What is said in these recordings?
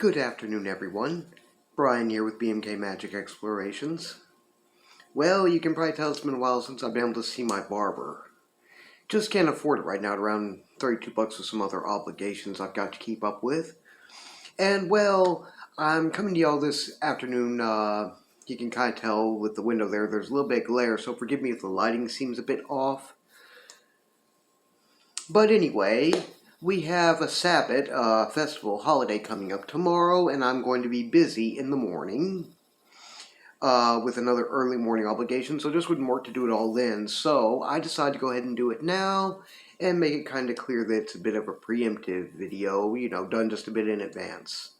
Good afternoon, everyone. Brian here with BMK Magic Explorations. Well, you can probably tell it's been a while since I've been able to see my barber. Just can't afford it right now at around $32 with some other obligations I've got to keep up with. And, well, I'm coming to y'all this afternoon. You can kind of tell with the window there's a little bit of glare, so forgive me if the lighting seems a bit off. But anyway, we have a Sabbath festival holiday coming up tomorrow, and I'm going to be busy in the morning with another early morning obligation, so just wouldn't work to do it all then. So I decided to go ahead and do it now and make it kind of clear that it's a bit of a preemptive video, done just a bit in advance.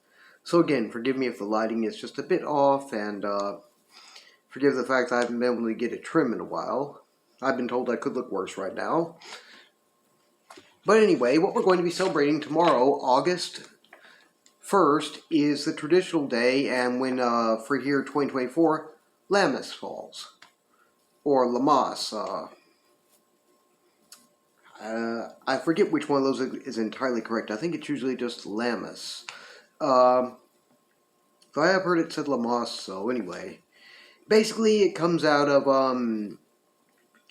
So again, forgive me if the lighting is just a bit off, and forgive the fact that I haven't been able to get it trim in a while. I've been told I could look worse right now. But anyway, what we're going to be celebrating tomorrow, August 1st, is the traditional day, and when, for here, 2024, Lammas falls. Or Lammas. I forget which one of those is entirely correct. I think it's usually just Lammas. I have heard it said Lammas, so anyway. Basically, it comes out of,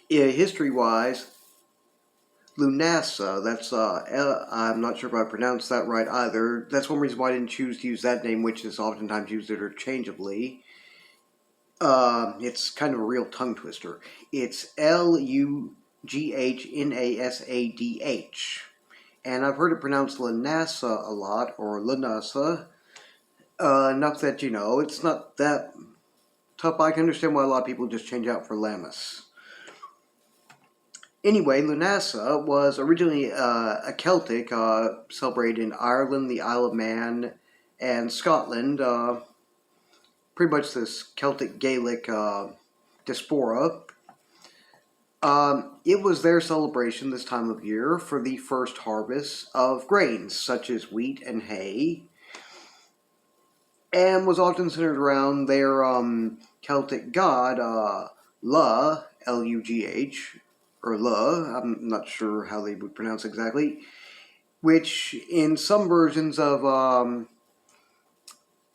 history-wise, Lunasa, that's, I'm not sure if I pronounced that right either. That's one reason why I didn't choose to use that name, which is oftentimes used interchangeably. It's kind of a real tongue twister. It's L-U-G-H-N-A-S-A-D-H. And I've heard it pronounced Lunasa a lot, or Lunasa. Enough that, it's not that tough. I can understand why a lot of people just change out for Lammas. Anyway, Lunasa was originally a Celtic celebrated in Ireland, the Isle of Man, and Scotland. Pretty much this Celtic Gaelic diaspora. It was their celebration this time of year for the first harvest of grains, such as wheat and hay, and was often centered around their Celtic god, La, L-U-G-H, or La, I'm not sure how they would pronounce exactly, which in some versions of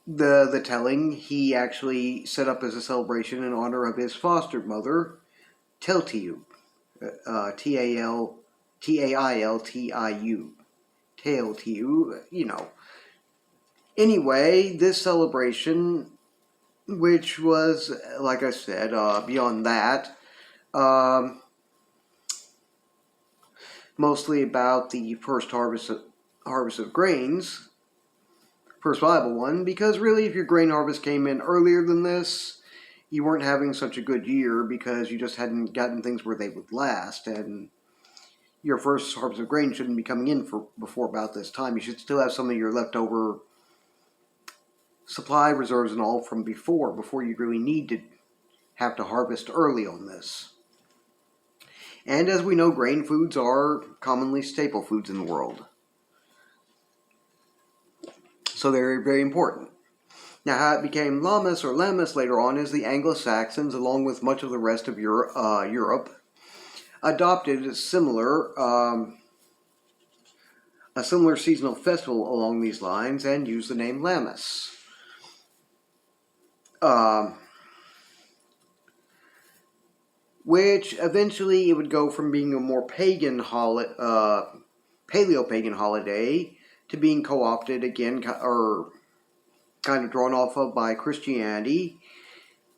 the telling, he actually set up as a celebration in honor of his foster mother, Teltiu, T-A-I-L-T-I-U, Teltiu, Anyway, this celebration, which was, like I said, beyond that, mostly about the first harvest of grains, first viable one, because really if your grain harvest came in earlier than this, you weren't having such a good year because you just hadn't gotten things where they would last, and your first harvest of grain shouldn't be coming in before about this time. You should still have some of your leftover supply reserves and all from before you really need to have to harvest early on this. And as we know, grain foods are commonly staple foods in the world. So they're very important. Now, how it became Lammas or Lammas later on is the Anglo-Saxons, along with much of the rest of Europe, adopted a similar seasonal festival along these lines and used the name Lammas. Which eventually it would go from being a more pagan paleo-pagan holiday to being co-opted again, or kind of drawn off of by Christianity,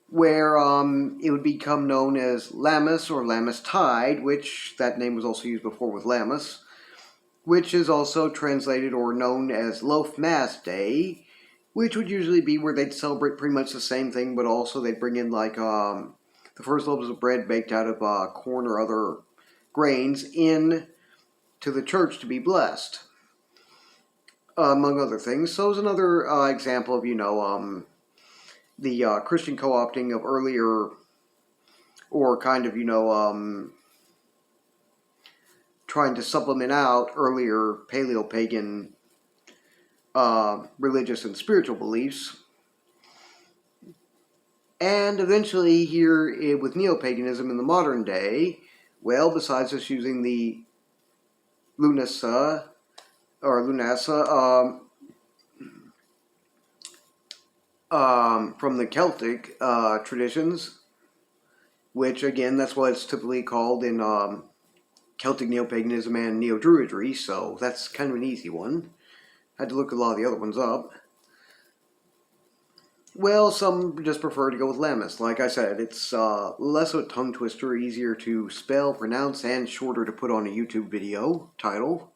where it would become known as Lammas or Lammastide, which that name was also used before with Lammas, which is also translated or known as Loaf Mass Day, which would usually be where they'd celebrate pretty much the same thing, but also they'd bring in like the first loaves of bread baked out of corn or other grains in to the church to be blessed, among other things. So it's another example of, the Christian co-opting of earlier, or kind of, trying to supplement out earlier paleo-pagan religious and spiritual beliefs. And eventually here with Neopaganism in the modern day, well, besides just using the Lunasa, from the Celtic traditions, which again, that's what it's typically called in Celtic Neopaganism and Neo-Druidry, so that's kind of an easy one. Had to look a lot of the other ones up. Well, some just prefer to go with Lammas. Like I said, it's less of a tongue twister, easier to spell, pronounce, and shorter to put on a YouTube video title,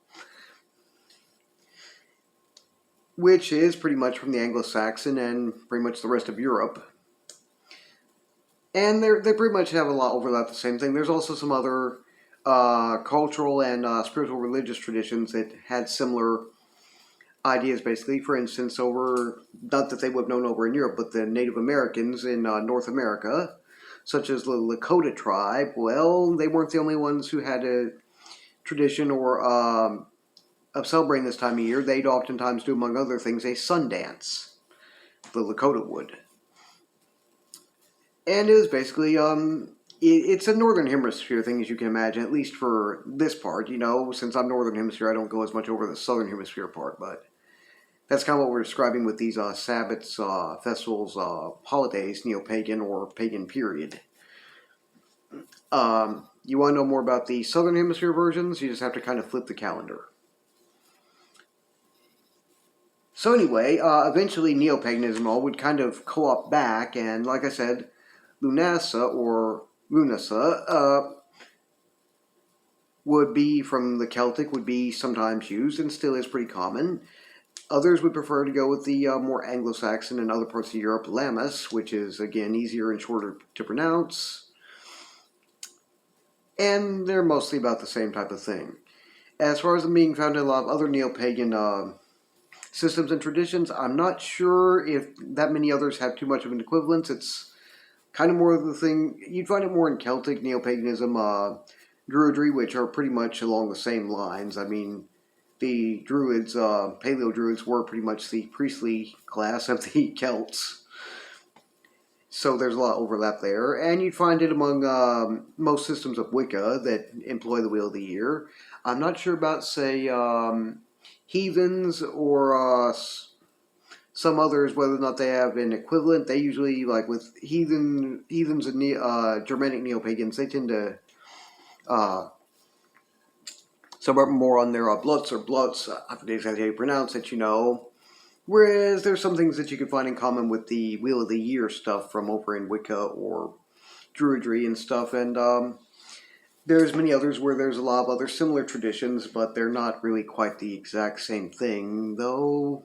which is pretty much from the Anglo-Saxon and pretty much the rest of Europe. And they pretty much have a lot overlap the same thing. There's also some other cultural and spiritual religious traditions that had similar ideas, basically. For instance, not that they would have known over in Europe, but the Native Americans in North America, such as the Lakota tribe, well, they weren't the only ones who had a tradition of celebrating this time of year. They'd oftentimes do, among other things, a sun dance. The Lakota would. And it was basically, it's a Northern Hemisphere thing, as you can imagine, at least for this part. You know, since I'm Northern Hemisphere, I don't go as much over the Southern Hemisphere part, but that's kind of what we're describing with these Sabbats, festivals, holidays, Neopagan or pagan period. You want to know more about the Southern Hemisphere versions? You just have to kind of flip the calendar. So anyway, eventually Neopaganism all would kind of co-opt back, and like I said, Lunasa or Lunasa would be from the Celtic, would be sometimes used and still is pretty common. Others would prefer to go with the more Anglo-Saxon and other parts of Europe, Lammas, which is again easier and shorter to pronounce. And they're mostly about the same type of thing. As far as them being found in a lot of other Neopagan systems and traditions, I'm not sure if that many others have too much of an equivalence. It's kind of more of the thing, you'd find it more in Celtic, Neopaganism, Druidry, which are pretty much along the same lines. I mean, the Druids, Paleo-Druids, were pretty much the priestly class of the Celts. So there's a lot of overlap there. And you'd find it among most systems of Wicca that employ the Wheel of the Year. I'm not sure about, say, heathens or some others, whether or not they have an equivalent. They usually, like with heathens and Germanic Neopagans, they tend to somewhat more on their Blutz or Blutz, I forget exactly how you pronounce it, you know. Whereas there's some things that you can find in common with the Wheel of the Year stuff from over in Wicca or Druidry and stuff, and there's many others where there's a lot of other similar traditions, but they're not really quite the exact same thing, though,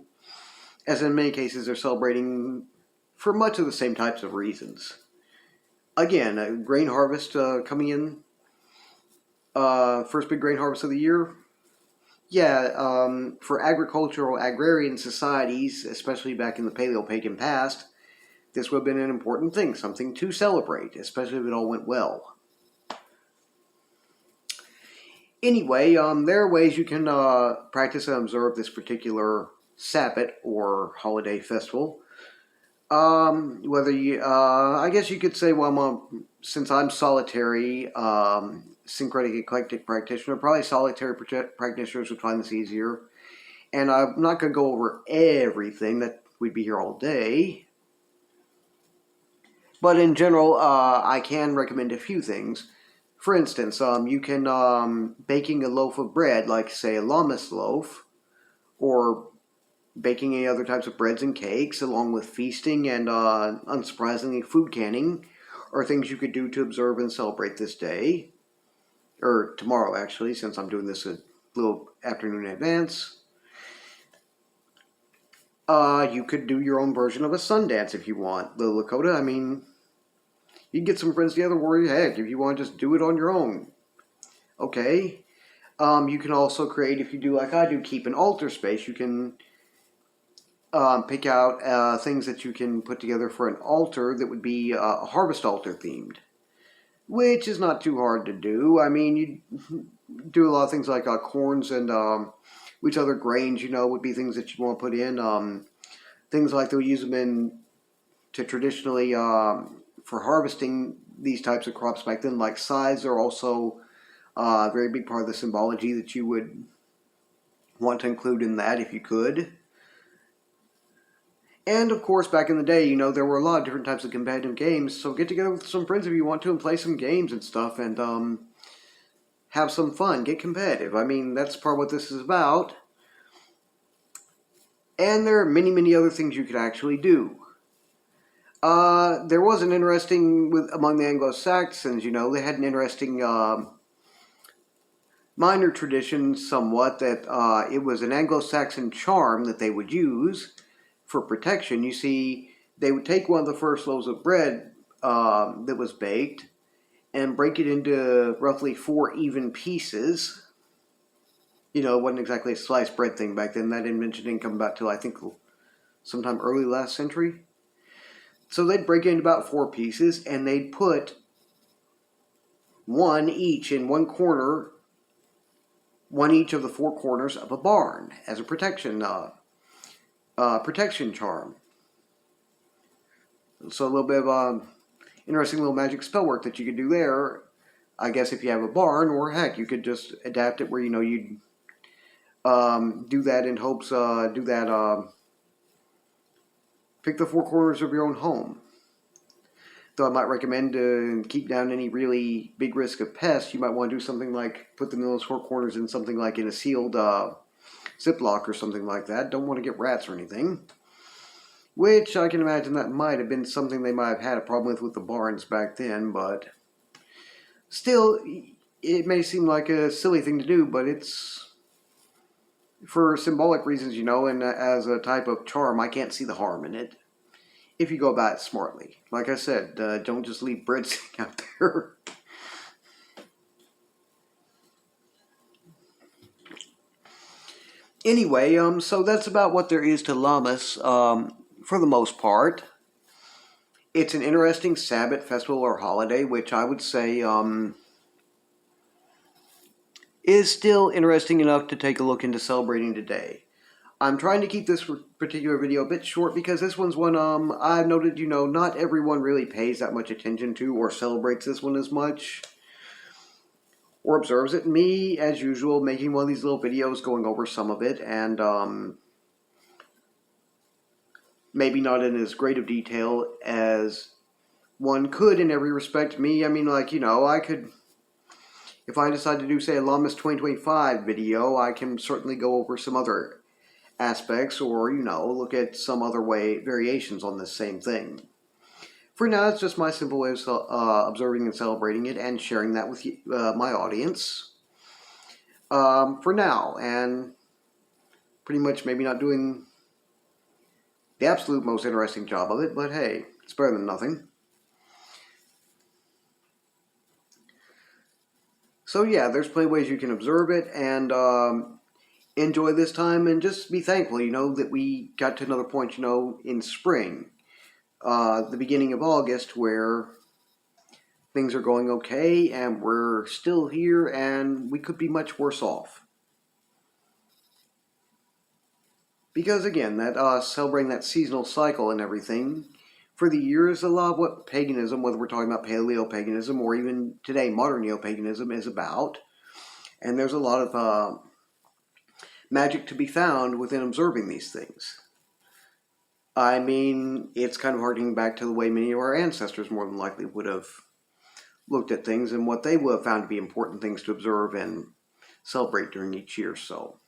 as in many cases, they're celebrating for much of the same types of reasons. Again, a grain harvest coming in, first big grain harvest of the year. Yeah, for agrarian societies, especially back in the Paleo-Pagan past, this would have been an important thing, something to celebrate, especially if it all went well. Anyway, there are ways you can practice and observe this particular Sabbat or holiday festival. Whether you, I guess you could say, well, since I'm solitary, syncretic eclectic practitioner, probably solitary practitioners would find this easier. And I'm not going to go over everything, that we'd be here all day. But in general, I can recommend a few things. For instance, you can, baking a loaf of bread, like say a Lammas loaf, or baking any other types of breads and cakes, along with feasting and, unsurprisingly, food canning, are things you could do to observe and celebrate this day. Or tomorrow, actually, since I'm doing this a little afternoon in advance. You could do your own version of a sun dance if you want. The Lakota, I mean, you can get some friends together where, heck, if you want to just do it on your own. Okay. You can also create, if you do like I do, keep an altar space. You can pick out things that you can put together for an altar that would be a harvest altar themed. Which is not too hard to do. I mean, you do a lot of things like corns and which other grains, you know, would be things that you want to put in. Things like they'll use them in to traditionally for harvesting these types of crops back then, like scythes are also a very big part of the symbology that you would want to include in that if you could. And of course, back in the day, there were a lot of different types of competitive games. So get together with some friends if you want to and play some games and stuff, and have some fun. Get competitive. I mean, that's part of what this is about. And there are many, many other things you could actually do. There was an interesting among the Anglo-Saxons. They had an interesting minor tradition, somewhat, that it was an Anglo-Saxon charm that they would use for protection. You see, they would take one of the first loaves of bread that was baked and break it into roughly 4 even pieces. It wasn't exactly a sliced bread thing back then. That invention didn't come about till, I think, sometime early last century. So they'd break it into about 4 pieces, and they'd put one each in one corner, one each of the 4 corners of a barn as a protection charm. So a little bit of interesting little magic spell work that you could do there. I guess if you have a barn, or heck, you could just adapt it where you'd do that in hopes pick the 4 corners of your own home. Though I might recommend to keep down any really big risk of pests, you might want to do something like put them in those 4 corners in something like in a sealed Ziploc or something like that. Don't want to get rats or anything. Which I can imagine that might have been something they might have had a problem with the barns back then, but still, it may seem like a silly thing to do, but it's for symbolic reasons, and as a type of charm, I can't see the harm in it if you go about it smartly. Like I said, don't just leave bread sitting out there. Anyway, so that's about what there is to Lammas, for the most part. It's an interesting Sabbath, festival, or holiday, which I would say is still interesting enough to take a look into celebrating today. I'm trying to keep this particular video a bit short because this one's one I've noted, not everyone really pays that much attention to or celebrates this one as much or observes it. Me, as usual, making one of these little videos going over some of it, and maybe not in as great of detail as one could in every respect. Me, I mean, I could, if I decide to do, say, a Lammas 2025 video, I can certainly go over some other aspects or, look at some other variations on this same thing. For now, it's just my simple way of observing and celebrating it and sharing that with you, my audience. For now, and pretty much maybe not doing the absolute most interesting job of it, but hey, it's better than nothing. So yeah, there's plenty of ways you can observe it and enjoy this time and just be thankful, that we got to another point, in spring. The beginning of August, where things are going okay and we're still here and we could be much worse off. Because again, that celebrating that seasonal cycle and everything for the year is a lot of what paganism, whether we're talking about paleo-paganism or even today modern neo-paganism, is about. And there's a lot of magic to be found within observing these things. I mean, it's kind of harkening back to the way many of our ancestors more than likely would have looked at things and what they would have found to be important things to observe and celebrate during each year. So,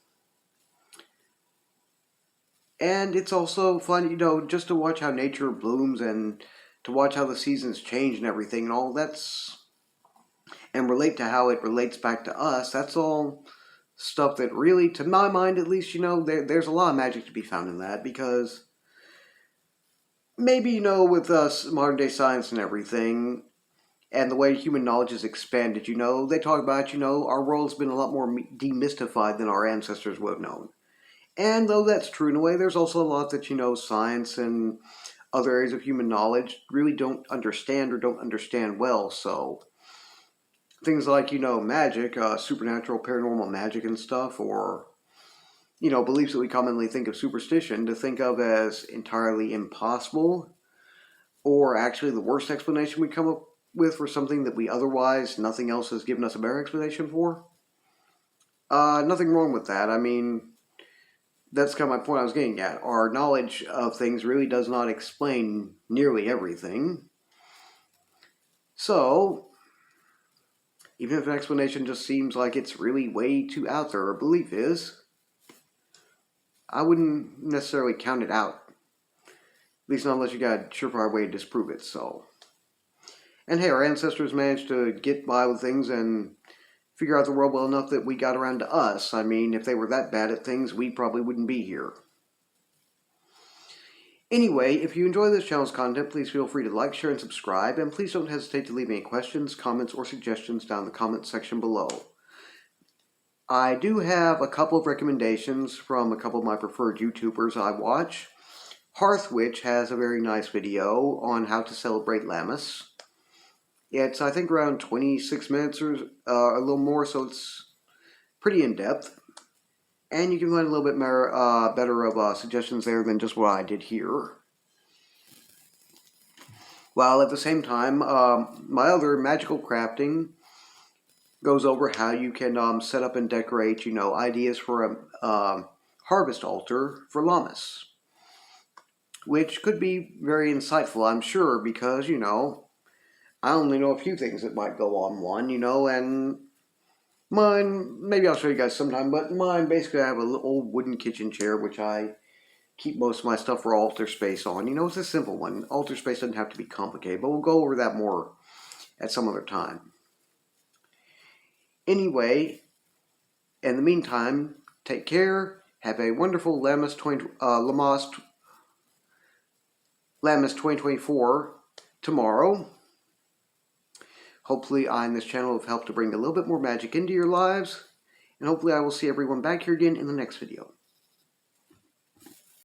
and it's also fun, just to watch how nature blooms and to watch how the seasons change and everything and all that's, and relate to how it relates back to us. That's all stuff that really, to my mind at least, there's a lot of magic to be found in that, because maybe, with us modern day science and everything, and the way human knowledge has expanded, they talk about, our world's been a lot more demystified than our ancestors would have known. And though that's true in a way, there's also a lot that, science and other areas of human knowledge really don't understand or don't understand well. So things like, magic, supernatural, paranormal magic and stuff, or, beliefs that we commonly think of superstition to think of as entirely impossible, or actually the worst explanation we come up with for something that we otherwise, nothing else has given us a better explanation for. Nothing wrong with that. I mean, that's kind of my point I was getting at. Our knowledge of things really does not explain nearly everything. So, even if an explanation just seems like it's really way too out there, or belief is, I wouldn't necessarily count it out. At least not unless you got a surefire way to disprove it, so. And hey, our ancestors managed to get by with things and figure out the world well enough that we got around to us. I mean, if they were that bad at things, we probably wouldn't be here. Anyway, if you enjoy this channel's content, please feel free to like, share, and subscribe, and please don't hesitate to leave any questions, comments, or suggestions down in the comments section below. I do have a couple of recommendations from a couple of my preferred YouTubers I watch. Hearthwitch has a very nice video on how to celebrate Lammas. It's, I think, around 26 minutes or a little more, so it's pretty in-depth. And you can find a little bit more, better of suggestions there than just what I did here. While at the same time, my other Magical Crafting goes over how you can set up and decorate, ideas for a harvest altar for Lammas. Which could be very insightful, I'm sure, because, I only know a few things that might go on one, and mine, maybe I'll show you guys sometime, but mine, basically I have an old wooden kitchen chair, which I keep most of my stuff for altar space on. It's a simple one. Altar space doesn't have to be complicated, but we'll go over that more at some other time. Anyway, in the meantime, take care, have a wonderful Lammas 2024 tomorrow. Hopefully I and this channel have helped to bring a little bit more magic into your lives, and hopefully I will see everyone back here again in the next video.